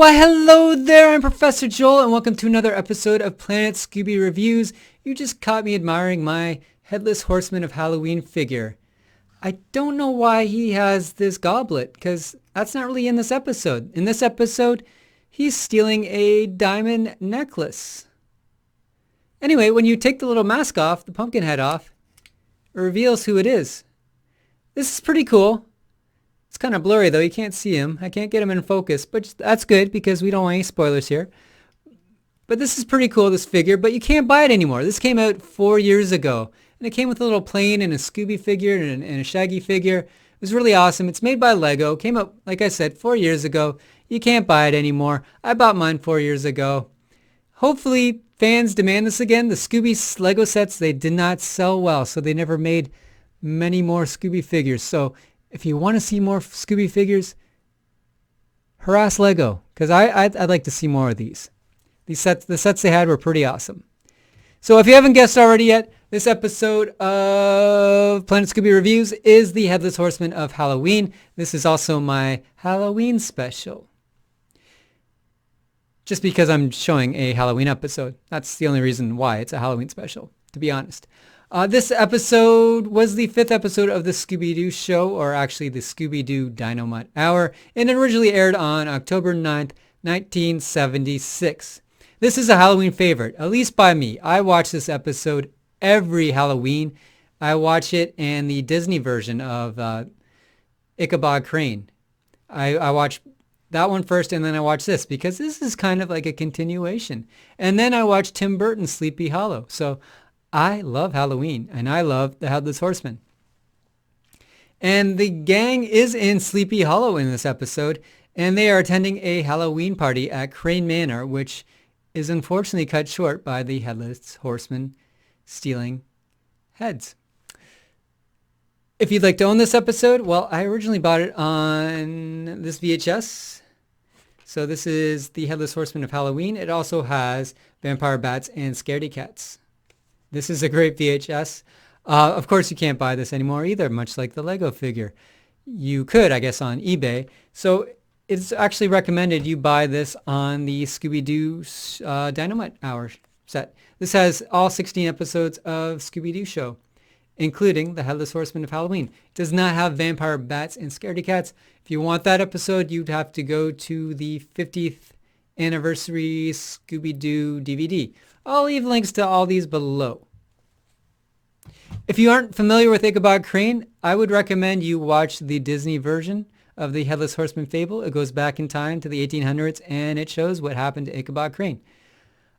Why, hello there, I'm Professor Joel, and welcome to another episode of Planet Scooby Reviews. You just caught me admiring my Headless Horseman of Halloween figure. I don't know why he has this goblet, because that's not really in this episode. In this episode, he's stealing a diamond necklace. Anyway, when you take the little mask off, the pumpkin head off, it reveals who it is. This is pretty cool. It's kind of blurry though, you can't see him. I can't get him in focus, but that's good because we don't want any spoilers here. But this is pretty cool, this figure, but you can't buy it anymore. This came out 4 years ago, and it came with a little plane and a Scooby figure and a Shaggy figure. It was really awesome. It's made by Lego, came out, like I said, 4 years ago. You can't buy it anymore. I bought mine 4 years ago. Hopefully fans demand this again. The Scooby Lego sets, they did not sell well, so they never made many more Scooby figures. So if you want to see more Scooby figures, harass Lego, because I'd like to see more of these. The sets they had were pretty awesome. So if you haven't guessed already yet, this episode of Planet Scooby Reviews is the Headless Horseman of Halloween. This is also my Halloween special. Just because I'm showing a Halloween episode. That's the only reason why it's a Halloween special, to be honest. This episode was the 5th episode of the Scooby-Doo show, or actually the Scooby-Doo Dynamite Hour, and it originally aired on October 9th, 1976. This is a Halloween favorite, at least by me. I watch this episode every Halloween. I watch it and the Disney version of Ichabod Crane. I watch that one first, and then I watch this, because this is kind of like a continuation. And then I watch Tim Burton's Sleepy Hollow. So I love Halloween, and I love the Headless Horseman. And the gang is in Sleepy Hollow in this episode, and they are attending a Halloween party at Crane Manor, which is unfortunately cut short by the Headless Horseman stealing heads. If you'd like to own this episode, well, I originally bought it on this VHS. So this is the Headless Horseman of Halloween. It also has Vampire Bats and Scaredy Cats. This is a great VHS. Of course, you can't buy this anymore either, much like the Lego figure. You could, I guess, on eBay. So it's actually recommended you buy this on the Scooby-Doo Dynamite Hour set. This has all 16 episodes of Scooby-Doo show, including the Headless Horseman of Halloween. It does not have Vampire Bats and Scaredy Cats. If you want that episode, you'd have to go to the 50th anniversary Scooby-Doo DVD. I'll leave links to all these below. If you aren't familiar with Ichabod Crane, I would recommend you watch the Disney version of the Headless Horseman fable. It goes back in time to the 1800s, and it shows what happened to Ichabod Crane.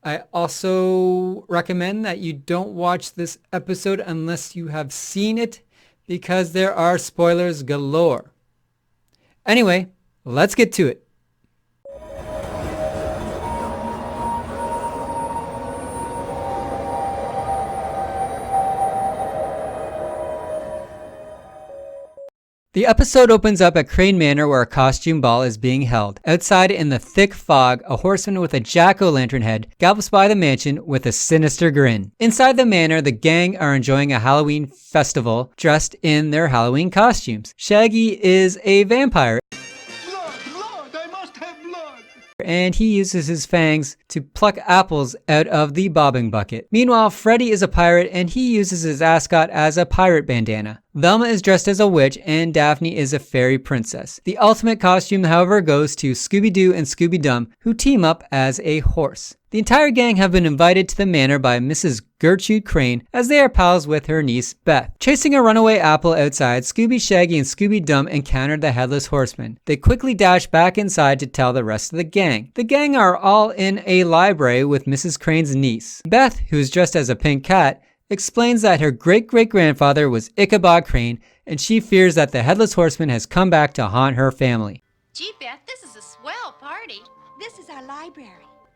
I also recommend that you don't watch this episode unless you have seen it, because there are spoilers galore. Anyway, let's get to it. The episode opens up at Crane Manor, where a costume ball is being held. Outside in the thick fog, a horseman with a jack-o'-lantern head gallops by the mansion with a sinister grin. Inside the manor, the gang are enjoying a Halloween festival dressed in their Halloween costumes. Shaggy is a vampire, and he uses his fangs to pluck apples out of the bobbing bucket. Meanwhile, Freddy is a pirate, and he uses his ascot as a pirate bandana. Velma is dressed as a witch, and Daphne is a fairy princess. The ultimate costume, however, goes to Scooby-Doo and Scooby-Dum, who team up as a horse. The entire gang have been invited to the manor by Mrs. Gertrude Crane, as they are pals with her niece Beth. Chasing a runaway apple outside, Scooby, Shaggy, and Scooby-Dum encounter the Headless Horseman. They quickly dash back inside to tell the rest of the gang. The gang are all in a library with Mrs. Crane's niece. Beth, who is dressed as a pink cat, explains that her great-great-grandfather was Ichabod Crane, and she fears that the Headless Horseman has come back to haunt her family. Gee, Beth, this is a swell party. This is our library.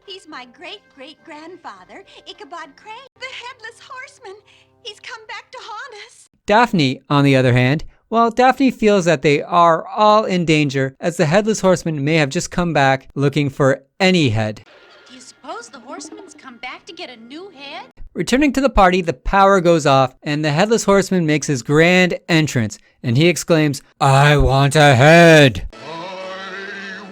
He's my great-great-grandfather, Ichabod Crane, the Headless Horseman. He's come back to haunt us. Daphne, on the other hand, well, Daphne feels that they are all in danger, as the Headless Horseman may have just come back looking for any head. Do you suppose the horseman's come back to get a new head? Returning to the party, the power goes off, and the Headless Horseman makes his grand entrance, and he exclaims, "I want a head!" I want a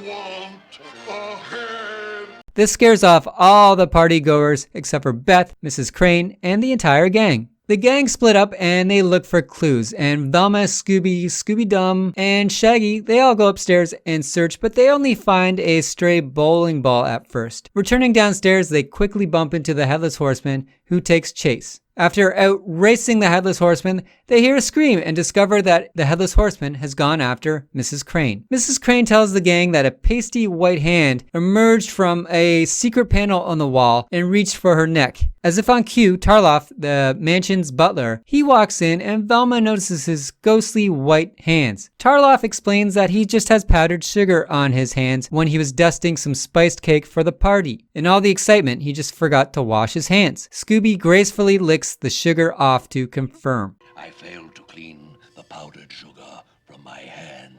This scares off all the party goers except for Beth, Mrs. Crane, and the entire gang. The gang split up and they look for clues, and Velma, Scooby, Scooby-Dum, and Shaggy, they all go upstairs and search, but they only find a stray bowling ball at first. Returning downstairs, they quickly bump into the Headless Horseman, who takes chase. After outracing the Headless Horseman, they hear a scream and discover that the Headless Horseman has gone after Mrs. Crane. Mrs. Crane tells the gang that a pasty white hand emerged from a secret panel on the wall and reached for her neck. As if on cue, Tarloff, the mansion's butler, he walks in and Velma notices his ghostly white hands. Tarloff explains that he just has powdered sugar on his hands when he was dusting some spiced cake for the party. In all the excitement, he just forgot to wash his hands. Scooby gracefully licks the sugar off to confirm. I failed to clean the powdered sugar from my hand.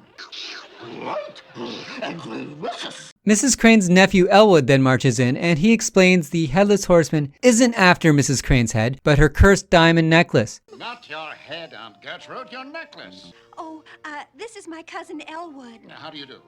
Mrs. Crane's nephew Elwood then marches in and he explains the Headless Horseman isn't after Mrs. Crane's head, but her cursed diamond necklace. Not your head, Aunt Gertrude, your necklace. Oh, this is my cousin Elwood. Now, how do you do?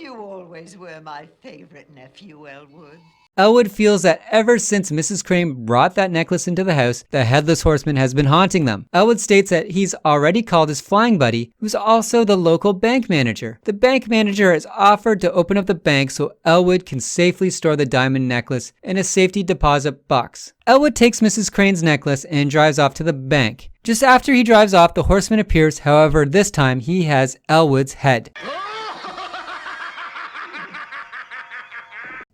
You always were my favorite nephew, Elwood. Elwood feels that ever since Mrs. Crane brought that necklace into the house, the Headless Horseman has been haunting them. Elwood states that he's already called his flying buddy, who's also the local bank manager. The bank manager has offered to open up the bank so Elwood can safely store the diamond necklace in a safety deposit box. Elwood takes Mrs. Crane's necklace and drives off to the bank. Just after he drives off, the horseman appears. However, this time he has Elwood's head.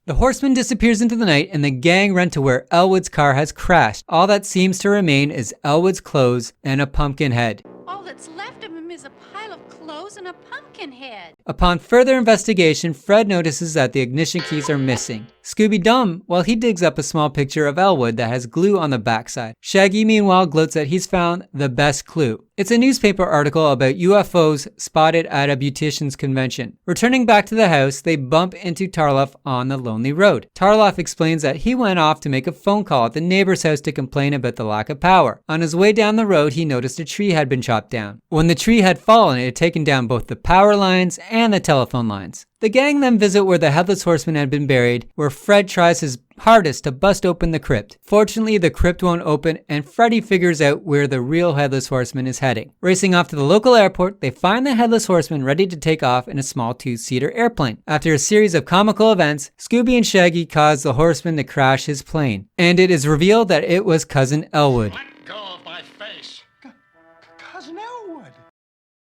The horseman disappears into the night and the gang run to where Elwood's car has crashed. All that seems to remain is Elwood's clothes and a pumpkin head. All that's left of him is a pile of clothes and a pumpkin head. Upon further investigation, Fred notices that the ignition keys are missing. Scooby-Dum, well, he digs up a small picture of Elwood that has glue on the backside. Shaggy, meanwhile, gloats that he's found the best clue. It's a newspaper article about UFOs spotted at a beautician's convention. Returning back to the house, they bump into Tarloff on the lonely road. Tarloff explains that he went off to make a phone call at the neighbor's house to complain about the lack of power. On his way down the road, he noticed a tree had been chopped down. When the tree had fallen, it had taken down both the power lines and the telephone lines. The gang then visit where the Headless Horseman had been buried, where Fred tries his hardest to bust open the crypt. Fortunately, the crypt won't open, and Freddy figures out where the real Headless Horseman is heading. Racing off to the local airport, they find the Headless Horseman ready to take off in a small two-seater airplane. After a series of comical events, Scooby and Shaggy cause the Horseman to crash his plane, and it is revealed that it was Cousin Elwood. Let go of my face. Cousin Elwood.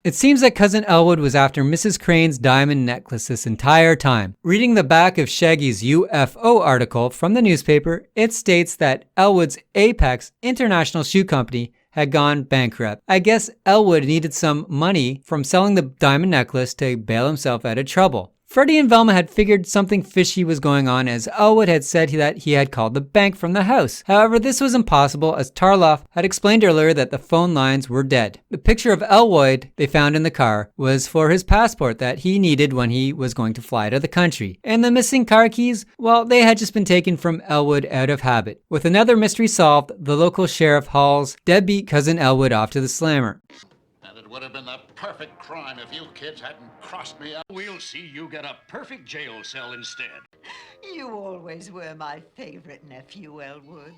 It seems that Cousin Elwood was after Mrs. Crane's diamond necklace this entire time. Reading the back of Shaggy's UFO article from the newspaper, it states that Elwood's Apex International Shoe Company had gone bankrupt. I guess Elwood needed some money from selling the diamond necklace to bail himself out of trouble. Freddy and Velma had figured something fishy was going on as Elwood had said that he had called the bank from the house. However, this was impossible as Tarloff had explained earlier that the phone lines were dead. The picture of Elwood they found in the car was for his passport that he needed when he was going to fly to the country. And the missing car keys, well, they had just been taken from Elwood out of habit. With another mystery solved, the local sheriff hauls deadbeat Cousin Elwood off to the slammer. It would have been the perfect crime if you kids hadn't crossed me up. We'll see you get a perfect jail cell instead. You always were my favorite nephew, Elwood.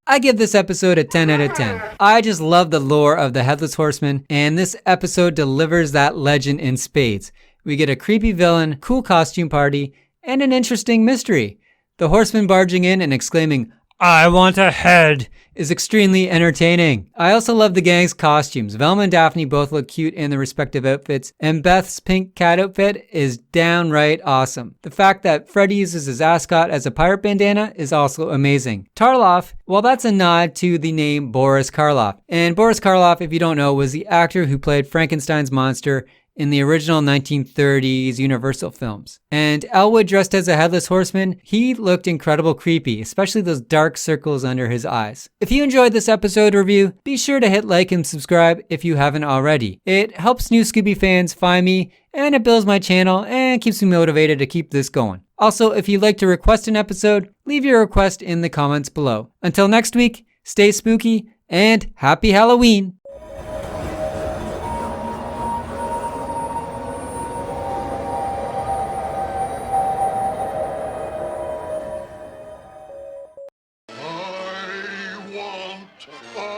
I give this episode a 10 out of 10. I just love the lore of the Headless Horseman, and this episode delivers that legend in spades. We get a creepy villain, cool costume party, and an interesting mystery. The Horseman barging in and exclaiming, "I want a head," is extremely entertaining. I also love the gang's costumes. Velma and Daphne both look cute in their respective outfits, and Beth's pink cat outfit is downright awesome. The fact that Freddy uses his ascot as a pirate bandana is also amazing. Tarloff, well, that's a nod to the name Boris Karloff. And Boris Karloff, if you don't know, was the actor who played Frankenstein's monster in the original 1930s Universal films. And Elwood dressed as a Headless Horseman, he looked incredible creepy, especially those dark circles under his eyes. If you enjoyed this episode review, be sure to hit like and subscribe if you haven't already. It helps new Scooby fans find me, and it builds my channel and keeps me motivated to keep this going. Also, if you'd like to request an episode, leave your request in the comments below. Until next week, stay spooky and happy Halloween! Oh.